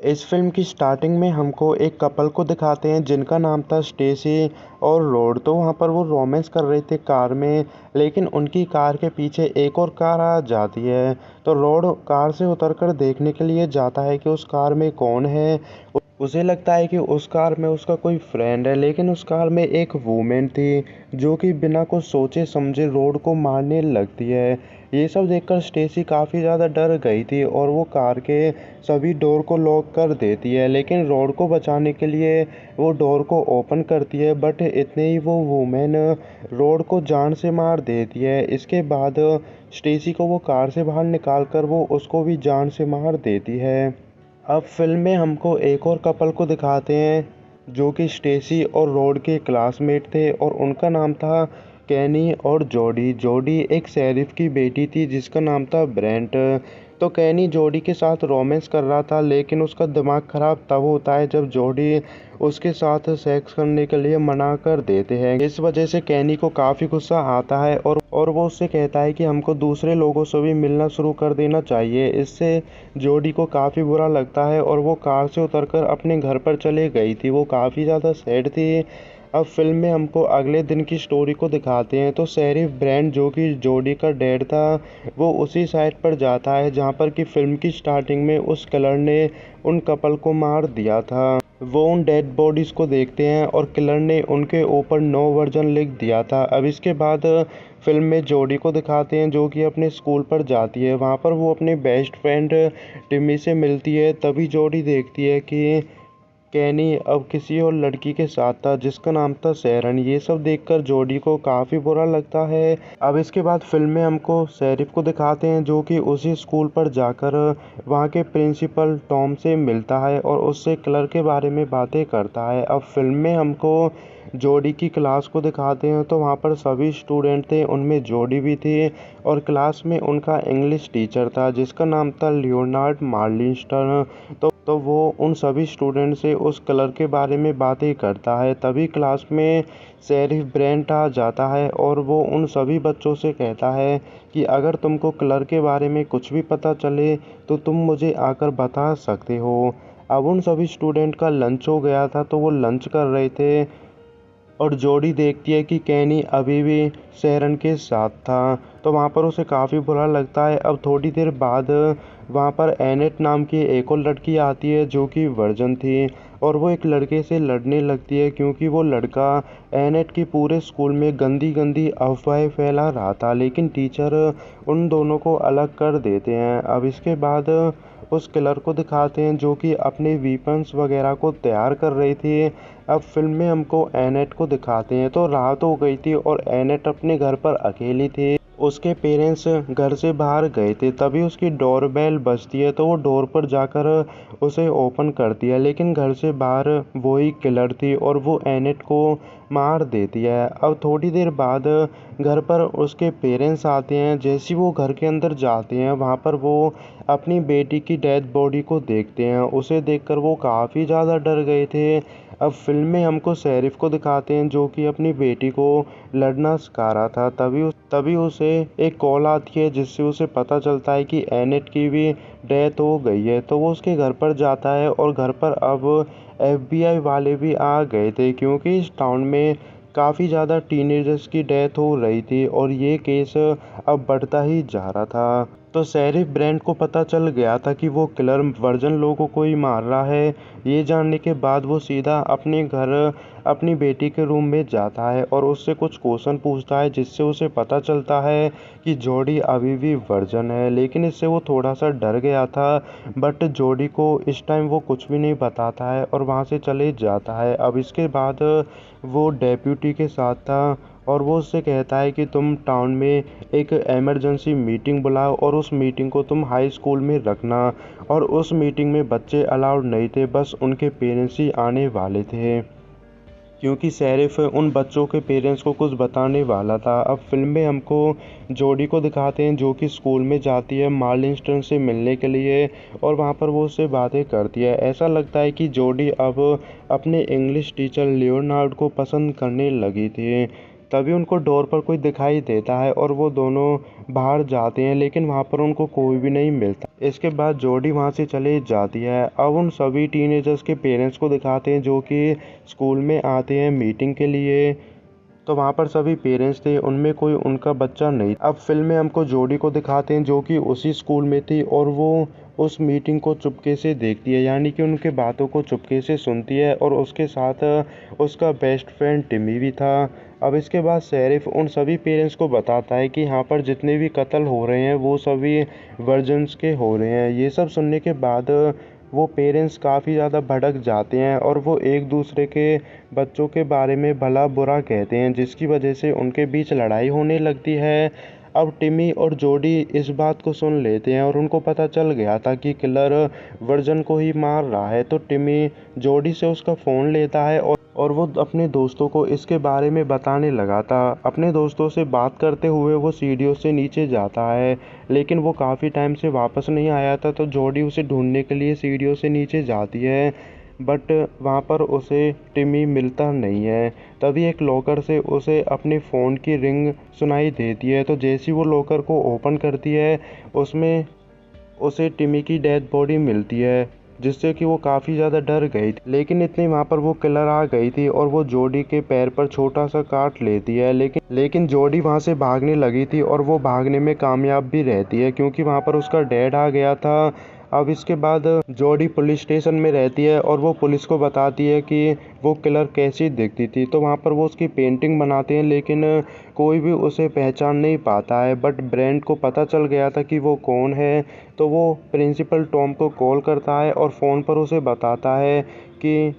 इस फ़िल्म की स्टार्टिंग में हमको एक कपल को दिखाते हैं जिनका नाम था स्टेसी और रॉड। तो वहाँ पर वो रोमांस कर रहे थे कार में, लेकिन उनकी कार के पीछे एक और कार आ जाती है। तो रॉड कार से उतरकर देखने के लिए जाता है कि उस कार में कौन है। उसे लगता है कि उस कार में उसका कोई फ्रेंड है, लेकिन उस कार में एक वूमेन थी जो कि बिना कुछ सोचे समझे रॉड को मारने लगती है। ये सब देखकर स्टेसी काफ़ी ज़्यादा डर गई थी और वो कार के सभी डोर को लॉक कर देती है, लेकिन रॉड को बचाने के लिए वो डोर को ओपन करती है। बट इतने ही वो वूमेन रॉड को जान से मार देती है। इसके बाद स्टेसी को वो कार से बाहर निकाल कर वो उसको भी जान से मार देती है। अब फिल्म में हमको एक और कपल को दिखाते हैं जो कि स्टेसी और रॉड के क्लासमेट थे और उनका नाम था कैनी और जोडी। जोडी एक शेरिफ की बेटी थी जिसका नाम था ब्रेंट। तो कैनी जोडी के साथ रोमांस कर रहा था, लेकिन उसका दिमाग ख़राब तब होता है जब जोडी उसके साथ सेक्स करने के लिए मना कर देते हैं। इस वजह से कैनी को काफ़ी गुस्सा आता है और वो उससे कहता है कि हमको दूसरे लोगों से भी मिलना शुरू कर देना चाहिए। इससे जोडी को काफ़ी बुरा लगता है और वो कार से उतरकर अपने घर पर चले गई थी। वो काफ़ी ज़्यादा सैड थी। अब फिल्म में हमको अगले दिन की स्टोरी को दिखाते हैं। तो शेरिफ ब्रेंट जो कि जोडी का डैड था, वो उसी साइड पर जाता है जहाँ पर कि फिल्म की स्टार्टिंग में उस किलर ने उन कपल को मार दिया था। वो उन डेड बॉडीज़ को देखते हैं और किलर ने उनके ऊपर नो वर्जन लिख दिया था। अब इसके बाद फिल्म में जोडी को दिखाते हैं जो कि अपने स्कूल पर जाती है। वहाँ पर वो अपने बेस्ट फ्रेंड टिमी से मिलती है। तभी जोडी देखती है कि कैनी अब किसी और लड़की के साथ था जिसका नाम था सैरन। ये सब देखकर जोडी को काफ़ी बुरा लगता है। अब इसके बाद फिल्म में हमको शेरिफ को दिखाते हैं जो कि उसी स्कूल पर जाकर वहाँ के प्रिंसिपल टॉम से मिलता है और उससे किलर के बारे में बातें करता है। अब फिल्म में हमको जोडी की क्लास को दिखाते हैं। तो वहाँ पर सभी स्टूडेंट थे, उनमें जोडी भी थी और क्लास में उनका इंग्लिश टीचर था जिसका नाम था लियोनार्ड मार्लिंस्टन। तो वो उन सभी स्टूडेंट से उस कलर के बारे में बातें करता है। तभी क्लास में शेरिफ ब्रेंट आ जाता है और वो उन सभी बच्चों से कहता है कि अगर तुमको कलर के बारे में कुछ भी पता चले तो तुम मुझे आकर बता सकते हो। अब उन सभी स्टूडेंट का लंच हो गया था, तो वो लंच कर रहे थे और जोडी देखती है कि कैनी अभी भी सैरन के साथ था। तो वहाँ पर उसे काफ़ी बुरा लगता है। अब थोड़ी देर बाद वहाँ पर एनेट नाम की एक और लड़की आती है जो कि वर्जन थी और वो एक लड़के से लड़ने लगती है क्योंकि वो लड़का एनेट की पूरे स्कूल में गंदी गंदी अफवाहें फैला रहा था, लेकिन टीचर उन दोनों को अलग कर देते हैं। अब इसके बाद उस किलर को दिखाते हैं जो कि अपने वीपन्स वगैरह को तैयार कर रही थी। अब फिल्म में हमको एनेट को दिखाते हैं। तो रात हो गई थी और एनेट अपने घर पर अकेली थी। उसके पेरेंट्स घर से बाहर गए थे। तभी उसकी डोरबेल बजती है, तो वो डोर पर जाकर उसे ओपन करती है, लेकिन घर से बाहर वही किलर थी और वो एनेट को मार देती है। अब थोड़ी देर बाद घर पर उसके पेरेंट्स आते हैं। जैसे वो घर के अंदर जाते हैं, वहाँ पर वो अपनी बेटी की डेड बॉडी को देखते हैं। उसे देखकर वो काफ़ी ज़्यादा डर गए थे। अब फिल्म में हमको शेरिफ को दिखाते हैं जो कि अपनी बेटी को लड़ना सिखा रहा था। तभी उसे एक कॉल आती है जिससे उसे पता चलता है कि एनेट की भी डेथ हो गई है। तो वो उसके घर पर जाता है और घर पर अब FBI वाले भी आ गए थे क्योंकि इस टाउन में काफ़ी ज़्यादा टीनेजर्स की डेथ हो रही थी और ये केस अब बढ़ता ही जा रहा था। तो शेरिफ ब्रेंट को पता चल गया था कि वो किलर वर्जन लोगों को ही मार रहा है। ये जानने के बाद वो सीधा अपने घर अपनी बेटी के रूम में जाता है और उससे कुछ क्वेश्चन पूछता है जिससे उसे पता चलता है कि जोडी अभी भी वर्जन है। लेकिन इससे वो थोड़ा सा डर गया था, बट जोडी को इस टाइम वो कुछ भी नहीं बताता है और वहाँ से चले जाता है। अब इसके बाद वो डेप्यूटी के साथ था और वो उससे कहता है कि तुम टाउन में एक इमरजेंसी मीटिंग बुलाओ और उस मीटिंग को तुम हाई स्कूल में रखना। और उस मीटिंग में बच्चे अलाउड नहीं थे, बस उनके पेरेंट्स ही आने वाले थे क्योंकि शेरिफ उन बच्चों के पेरेंट्स को कुछ बताने वाला था। अब फिल्म में हमको जोडी को दिखाते हैं जो कि स्कूल में जाती है मार्लिंस्टन से मिलने के लिए और वहाँ पर वो उससे बातें करती है। ऐसा लगता है कि जोडी अब अपने इंग्लिश टीचर लियोनार्ड को पसंद करने लगी थी। तभी उनको डोर पर कोई दिखाई देता है और वो दोनों बाहर जाते हैं, लेकिन वहाँ पर उनको कोई भी नहीं मिलता। इसके बाद जोडी वहाँ से चले जाती है। अब उन सभी टीनेजर्स के पेरेंट्स को दिखाते हैं जो कि स्कूल में आते हैं मीटिंग के लिए। तो वहाँ पर सभी पेरेंट्स थे, उनमें कोई उनका बच्चा नहीं। अब फिल्म में हमको जोडी को दिखाते हैं जो कि उसी स्कूल में थी और वो उस मीटिंग को चुपके से देखती है, यानी कि उनके बातों को चुपके से सुनती है, और उसके साथ उसका बेस्ट फ्रेंड टिमी भी था। अब इसके बाद शेरिफ उन सभी पेरेंट्स को बताता है कि यहाँ पर जितने भी कत्ल हो रहे हैं वो सभी वर्जन्स के हो रहे हैं। ये सब सुनने के बाद वो पेरेंट्स काफ़ी ज़्यादा भड़क जाते हैं और वो एक दूसरे के बच्चों के बारे में भला बुरा कहते हैं, जिसकी वजह से उनके बीच लड़ाई होने लगती है। अब टिमी और जोडी इस बात को सुन लेते हैं और उनको पता चल गया था कि किलर वर्जन को ही मार रहा है। तो टिमी जोडी से उसका फ़ोन लेता है और वो अपने दोस्तों को इसके बारे में बताने लगा था। अपने दोस्तों से बात करते हुए वो सीढ़ियों से नीचे जाता है, लेकिन वो काफ़ी टाइम से वापस नहीं आया था। तो जोडी उसे ढूंढने के लिए सीढ़ियों से नीचे जाती है, बट वहाँ पर उसे टिमी मिलता नहीं है। तभी एक लॉकर से उसे अपने फ़ोन की रिंग सुनाई देती है। तो जैसे ही वो लॉकर को ओपन करती है, उसमें उसे टिमी की डेड बॉडी मिलती है, जिससे कि वो काफ़ी ज़्यादा डर गई थी। लेकिन इतने वहाँ पर वो किलर आ गई थी और वो जोडी के पैर पर छोटा सा काट लेती है। लेकिन जोडी वहाँ से भागने लगी थी और वो भागने में कामयाब भी रहती है, क्योंकि वहाँ पर उसका डैड आ गया था। अब इसके बाद जोडी पुलिस स्टेशन में रहती है और वो पुलिस को बताती है कि वो किलर कैसी दिखती थी। तो वहाँ पर वो उसकी पेंटिंग बनाते हैं, लेकिन कोई भी उसे पहचान नहीं पाता है। बट ब्रेंट को पता चल गया था कि वो कौन है। तो वो प्रिंसिपल टॉम को कॉल करता है और फ़ोन पर उसे बताता है कि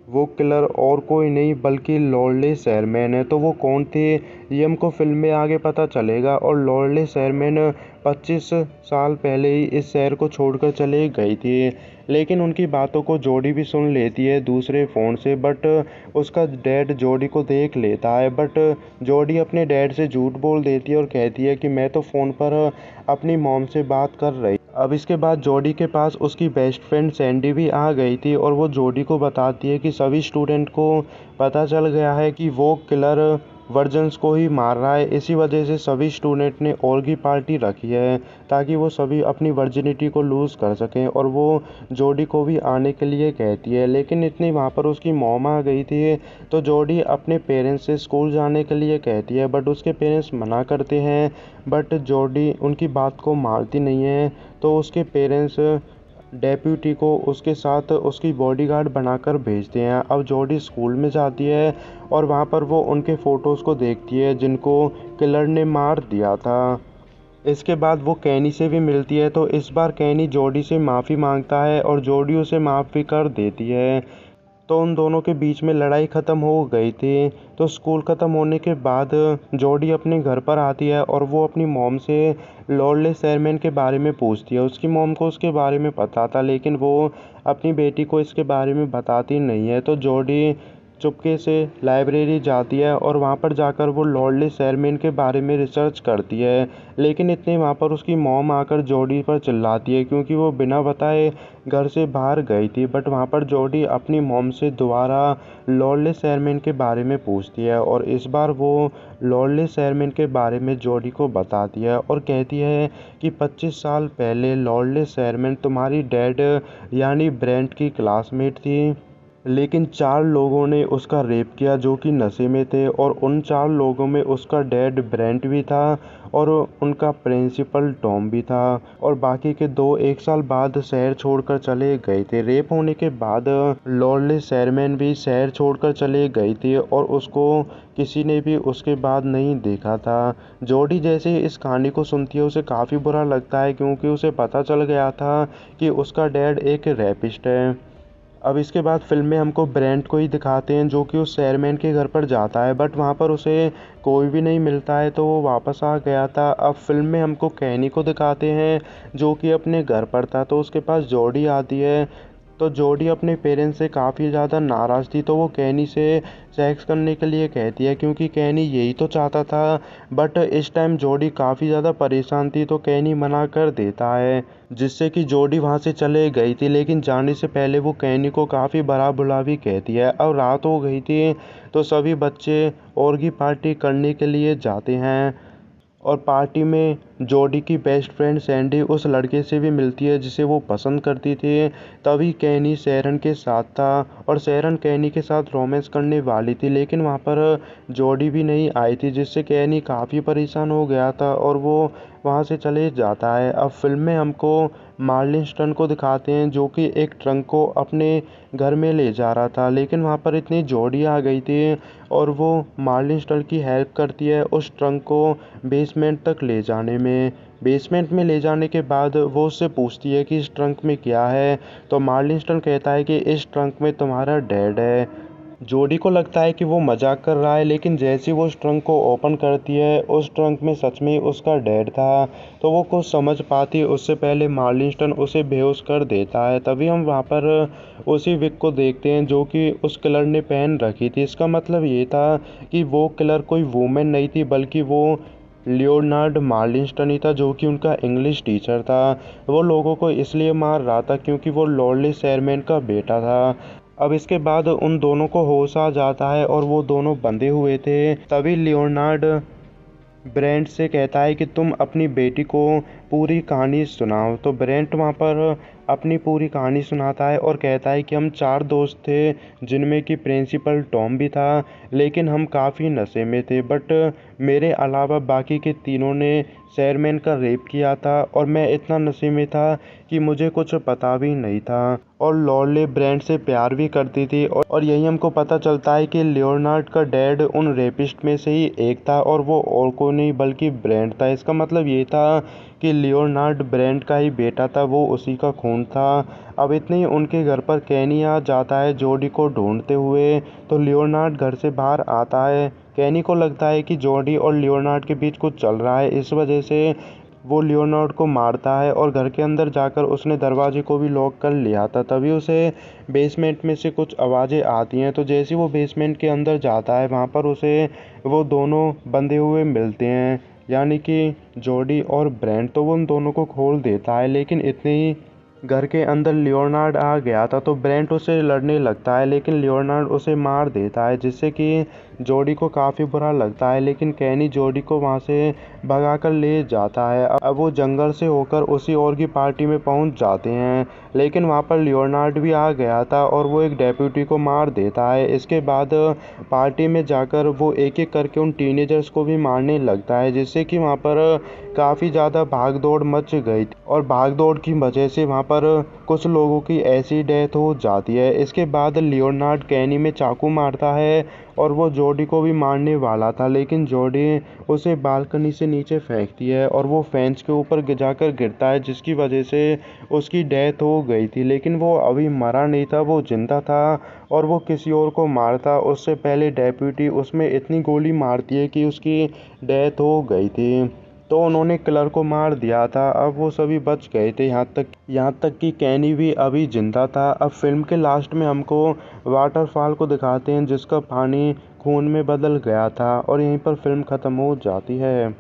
वो किलर और कोई नहीं बल्कि लॉर्डले शेरमैन है। तो वो कौन थे ये हमको फिल्म में आगे पता चलेगा। और लॉर्डले शेरमैन 25 साल पहले ही इस शहर को छोड़कर चले गई थी, लेकिन उनकी बातों को जोडी भी सुन लेती है दूसरे फ़ोन से। बट उसका डैड जोडी को देख लेता है, बट जोडी अपने डैड से झूठ बोल देती है और कहती है कि मैं तो फ़ोन पर अपनी मॉम से बात कर रही। अब इसके बाद जोडी के पास उसकी बेस्ट फ्रेंड सैंडी भी आ गई थी और वो जोडी को बताती है कि सभी स्टूडेंट को पता चल गया है कि वो किलर वर्जन्स को ही मार रहा है। इसी वजह से सभी स्टूडेंट ने और की पार्टी रखी है, ताकि वो सभी अपनी वर्जिनिटी को लूज़ कर सकें। और वो जोडी को भी आने के लिए कहती है, लेकिन इतनी वहाँ पर उसकी मॉम आ गई थी। तो जोडी अपने पेरेंट्स से स्कूल जाने के लिए कहती है, बट उसके पेरेंट्स मना करते हैं। बट जोडी उनकी बात को मानती नहीं है। तो उसके पेरेंट्स डेप्यूटी को उसके साथ उसकी बॉडीगार्ड बनाकर भेजते हैं। अब जोडी स्कूल में जाती है और वहाँ पर वो उनके फ़ोटोज़ को देखती है जिनको किलर ने मार दिया था। इसके बाद वो कैनी से भी मिलती है। तो इस बार कैनी जोडी से माफ़ी मांगता है और जोडी उसे माफ़ भी कर देती है। तो उन दोनों के बीच में लड़ाई ख़त्म हो गई थी। तो स्कूल ख़त्म होने के बाद जोडी अपने घर पर आती है और वो अपनी मॉम से लॉर्डले शेरमैन के बारे में पूछती है। उसकी मॉम को उसके बारे में पता था, लेकिन वो अपनी बेटी को इसके बारे में बताती नहीं है। तो जोडी चुपके से लाइब्रेरी जाती है और वहाँ पर जाकर वो लॉर्डले शेरमैन के बारे में रिसर्च करती है। लेकिन इतने वहाँ पर उसकी मॉम आकर जोडी पर चिल्लाती है, क्योंकि वो बिना बताए घर से बाहर गई थी। बट वहाँ पर जोडी अपनी मॉम से दोबारा लॉर्डले शेरमैन के बारे में पूछती है और इस बार वो लॉर्डले शेरमैन के बारे में जोडी को बताती है और कहती है कि 25 साल पहले लॉर्डले शेरमैन तुम्हारी डैड यानी ब्रेंट की क्लासमेट थी, लेकिन 4 लोगों ने उसका रेप किया जो कि नशे में थे, और उन 4 लोगों में उसका डैड ब्रेंट भी था और उनका प्रिंसिपल टॉम भी था, और बाकी के 2 1 साल बाद शहर छोड़कर चले गए थे। रेप होने के बाद लॉर्डले शेरमैन भी शहर छोड़कर चले गई थी और उसको किसी ने भी उसके बाद नहीं देखा था। जोडी जैसे इस कहानी को सुनती है उसे काफ़ी बुरा लगता है, क्योंकि उसे पता चल गया था कि उसका डैड एक रैपिस्ट है। अब इसके बाद फिल्म में हमको ब्रेंट को ही दिखाते हैं जो कि उस शेरमैन के घर पर जाता है, बट वहाँ पर उसे कोई भी नहीं मिलता है, तो वो वापस आ गया था। अब फिल्म में हमको कैनी को दिखाते हैं जो कि अपने घर पर था। तो उसके पास जोडी आती है तो जोडी अपने पेरेंट्स से काफ़ी ज़्यादा नाराज़ थी, तो वो कैनी से सेक्स करने के लिए कहती है क्योंकि कैनी यही तो चाहता था। बट इस टाइम जोडी काफ़ी ज़्यादा परेशान थी, तो कैनी मना कर देता है, जिससे कि जोडी वहाँ से चले गई थी। लेकिन जाने से पहले वो कैनी को काफ़ी बुरा भला भी कहती है। अब रात हो गई थी, तो सभी बच्चे और की पार्टी करने के लिए जाते हैं और पार्टी में जोडी की बेस्ट फ्रेंड सैंडी उस लड़के से भी मिलती है जिसे वो पसंद करती थी। तभी कैनी शेरन के साथ था और शेरन कैनी के साथ रोमांस करने वाली थी, लेकिन वहाँ पर जोडी भी नहीं आई थी, जिससे कैनी काफ़ी परेशान हो गया था और वो वहाँ से चले जाता है। अब फिल्म में हमको मार्लिन स्टर्न को दिखाते हैं जो कि एक ट्रंक को अपने घर में ले जा रहा था, लेकिन वहाँ पर इतनी जोडी आ गई थी और वो मार्लिन स्टर्न की हेल्प करती है उस ट्रंक को बेसमेंट तक ले जाने में। बेसमेंट में ले जाने के बाद वो उससे पूछती है कि इस ट्रंक में क्या है, तो मार्लिन स्टर्न कहता है कि इस ट्रंक में तुम्हारा डैड है। जोडी को लगता है कि वो मजाक कर रहा है, लेकिन जैसे ही वो उस ट्रंक को ओपन करती है, उस ट्रंक में सच में उसका डैड था। तो वो कुछ समझ पाती है उससे पहले मार्लिन स्टर्न उसे बेहोश कर देता है। तभी हम वहाँ पर उसी विग को देखते हैं जो कि उस किलर ने पहन रखी थी। इसका मतलब ये था कि वो किलर कोई वूमेन नहीं थी, बल्कि वो लियोनार्ड मार्लिनस्टन ही था, जो कि उनका इंग्लिश टीचर था। वो लोगों को इसलिए मार रहा था क्योंकि वो लॉर्डली शेरमैन का बेटा था। अब इसके बाद उन दोनों को होश आ जाता है और वो दोनों बंधे हुए थे। तभी लियोनार्ड ब्रेंट से कहता है कि तुम अपनी बेटी को पूरी कहानी सुनाओ। तो ब्रेंट वहाँ पर अपनी पूरी कहानी सुनाता है और कहता है कि हम 4 दोस्त थे, जिनमें कि प्रिंसिपल टॉम भी था, लेकिन हम काफ़ी नशे में थे। बट मेरे अलावा बाकी के तीनों ने शेरमैन का रेप किया था और मैं इतना नशे में था कि मुझे कुछ पता भी नहीं था। और लॉर्डली ब्रेंट से प्यार भी करती थी और यही हमको पता चलता है कि लियोनार्ड का डैड उन रेपिस्ट में से ही एक था और वो और कोई नहीं बल्कि ब्रेंट था। इसका मतलब ये था कि लियोनार्ड ब्रेंट का ही बेटा था, वो उसी का खून था। अब इतने ही उनके घर पर कैनी आ जाता है जोडी को ढूंढते हुए। तो लियोनार्ड घर से बाहर आता है। कैनी को लगता है कि जोडी और लियोनार्ड के बीच कुछ चल रहा है, इस वजह से वो लियोनार्ड को मारता है और घर के अंदर जाकर उसने दरवाजे को भी लॉक कर लिया था। तभी उसे बेसमेंट में से कुछ आवाज़ें आती हैं, तो जैसे ही वो बेसमेंट के अंदर जाता है, वहाँ पर उसे वो दोनों बंधे हुए मिलते हैं, यानी कि जोडी और ब्रेंट। तो वो उन दोनों को खोल देता है, लेकिन इतने ही घर के अंदर लियोनार्ड आ गया था, तो ब्रेंट उसे लड़ने लगता है, लेकिन लियोनार्ड उसे मार देता है, जिससे कि जोडी को काफ़ी बुरा लगता है। लेकिन कैनी जोडी को वहाँ से भगाकर ले जाता है। अब वो जंगल से होकर उसी और की पार्टी में पहुँच जाते हैं, लेकिन वहाँ पर लियोनार्ड भी आ गया था और वो एक डेप्यूटी को मार देता है। इसके बाद पार्टी में जाकर वो एक एक करके उन टीनेजर्स को भी मारने लगता है, जिससे कि वहाँ पर काफ़ी ज़्यादा भाग दौड़ मच गई थी और भाग दौड़ की वजह से वहाँ पर कुछ लोगों की ऐसी डेथ हो जाती है। इसके बाद लियोनार्ड कैनी में चाकू मारता है और वो जोडी को भी मारने वाला था, लेकिन जोडी उसे बालकनी से नीचे फेंकती है और वो फेंस के ऊपर जाकर गिरता है, जिसकी वजह से उसकी डेथ हो गई थी। लेकिन वो अभी मरा नहीं था, वो जिंदा था और वो किसी और को मारता उससे पहले डेप्यूटी उसमें इतनी गोली मारती है कि उसकी डेथ हो गई थी। तो उन्होंने किलर को मार दिया था। अब वो सभी बच गए थे, यहाँ तक कि कैनी भी अभी जिंदा था। अब फिल्म के लास्ट में हमको वाटरफॉल को दिखाते हैं जिसका पानी खून में बदल गया था और यहीं पर फिल्म ख़त्म हो जाती है।